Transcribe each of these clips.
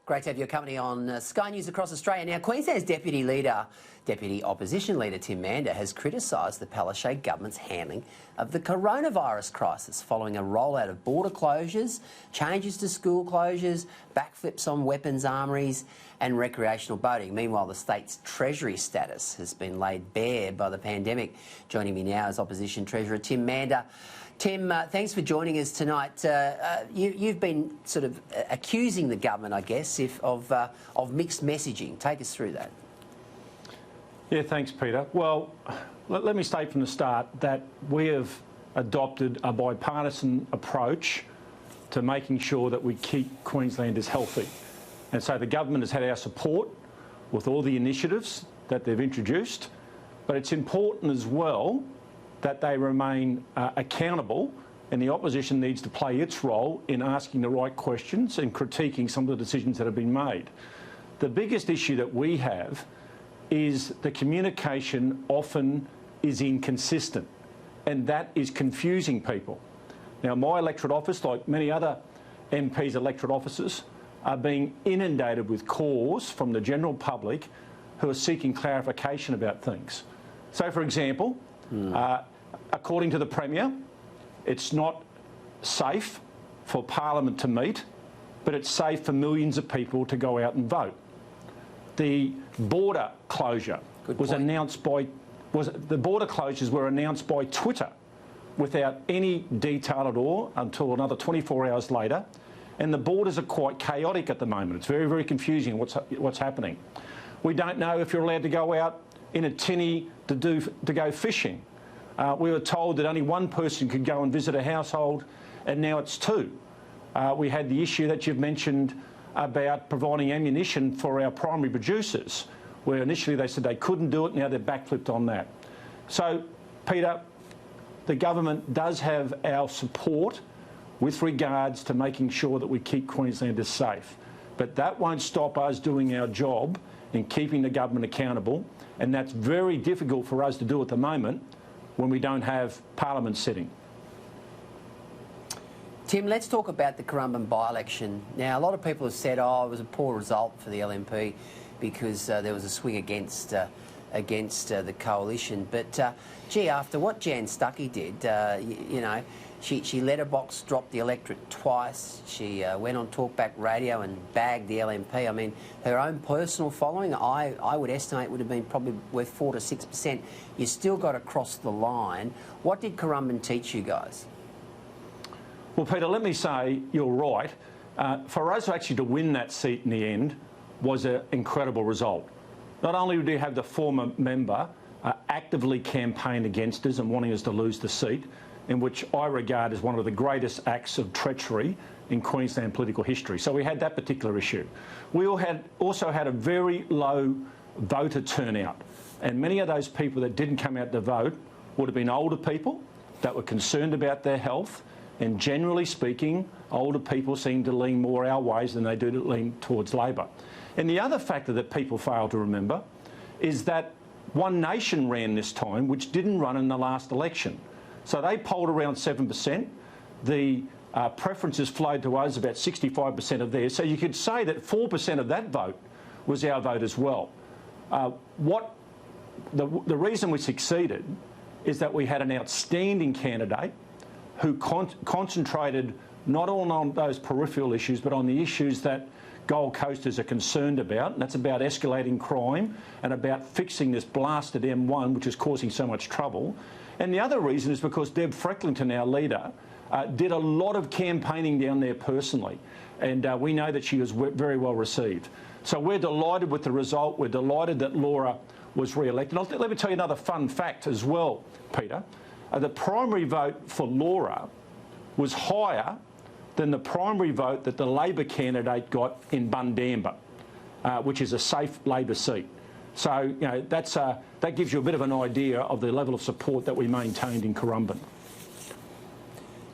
Great to have your company on Sky News across Australia. Now, Queensland's Deputy Opposition Leader Tim Mander has criticised the Palaszczuk government's handling of the coronavirus crisis following a rollout of border closures, changes to school closures, backflips on weapons armouries and recreational boating. Meanwhile, the state's Treasury status has been laid bare by the pandemic. Joining me now is Opposition Treasurer Tim Mander. Tim, thanks for joining us tonight. You've been sort of accusing the government, I guess, of mixed messaging. Take us through that. Yeah, thanks, Peter. Well, let me state from the start that we have adopted a bipartisan approach to making sure that we keep Queenslanders healthy. And so the government has had our support with all the initiatives that they've introduced, but it's important as well that they remain accountable, and the opposition needs to play its role in asking the right questions and critiquing some of the decisions that have been made. The biggest issue that we have is the communication often is inconsistent, and that is confusing people. Now, my electorate office, like many other MPs' electorate offices, are being inundated with calls from the general public who are seeking clarification about things. So, for example, according to the Premier, it's not safe for Parliament to meet, but it's safe for millions of people to go out and vote. The border closure was announced by the border closures were announced by Twitter without any detail at all until another 24 hours later, and the borders are quite chaotic at the moment. It's very, very confusing what's happening. We don't know if you're allowed to go out in a tinny to go fishing. We were told that only one person could go and visit a household, and now it's two. We had the issue that you've mentioned about providing ammunition for our primary producers, where initially they said they couldn't do it, now they're backflipped on that. So, Peter, the government does have our support with regards to making sure that we keep Queenslanders safe. But that won't stop us doing our job in keeping the government accountable, and that's very difficult for us to do at the moment when we don't have Parliament sitting. Tim, let's talk about the Currumbin by-election. Now, a lot of people have said, oh, it was a poor result for the LNP because there was a swing against the coalition. But, gee, after what Jan Stuckey did, you know, she letterbox dropped the electorate twice. She went on Talkback Radio and bagged the LNP. I mean, her own personal following, I would estimate, would have been probably worth 4 to 6%. You still got to cross the line. What did Currumbin teach you guys? Well, Peter, let me say you're right. For us actually to win that seat in the end was an incredible result. Not only did you have the former member actively campaign against us and wanting us to lose the seat, in which I regard as one of the greatest acts of treachery in Queensland political history. So we had that particular issue. We also had a very low voter turnout, and many of those people that didn't come out to vote would have been older people that were concerned about their health, and generally speaking, older people seem to lean more our ways than they do to lean towards Labor. And the other factor that people fail to remember is that One Nation ran this time, which didn't run in the last election. So they polled around 7%. The preferences flowed to us about 65% of theirs. So you could say that 4% of that vote was our vote as well. The reason we succeeded is that we had an outstanding candidate who concentrated not only on those peripheral issues, but on the issues that Gold Coasters are concerned about, and that's about escalating crime and about fixing this blasted M1, which is causing so much trouble. And the other reason is because Deb Frecklington, our leader, did a lot of campaigning down there personally, and we know that she was very well received. So we're delighted with the result. We're delighted that Laura was re-elected. Let me tell you another fun fact as well, Peter. The primary vote for Laura was higher than the primary vote that the Labor candidate got in Bundamba, which is a safe Labor seat. So, you know, that gives you a bit of an idea of the level of support that we maintained in Currumbin.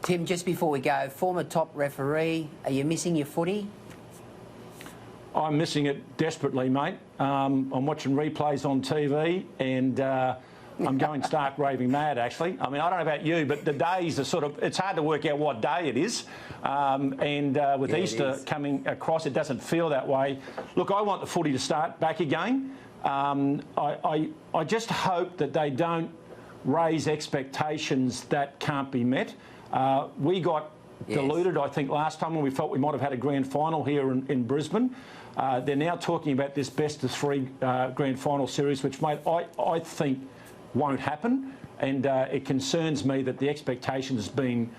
Tim, just before we go, former top referee, are you missing your footy? I'm missing it desperately, mate. I'm watching replays on TV, and I'm going stark raving mad, actually. I mean, I don't know about you, but the days are sort of, it's hard to work out what day it is. With Easter coming across, it doesn't feel that way. Look, I want the footy to start back again. I just hope that they don't raise expectations that can't be met. We got deluded, I think, last time when we felt we might have had a grand final here in Brisbane. They're now talking about this best-of-3 grand final series, which, mate, I think won't happen. And it concerns me that the expectations have been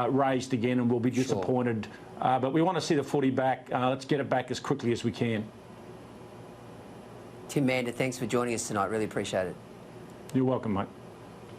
raised again, and we'll be disappointed. But we want to see the footy back. Let's get it back as quickly as we can. Tim Mander, thanks for joining us tonight. Really appreciate it. You're welcome, mate.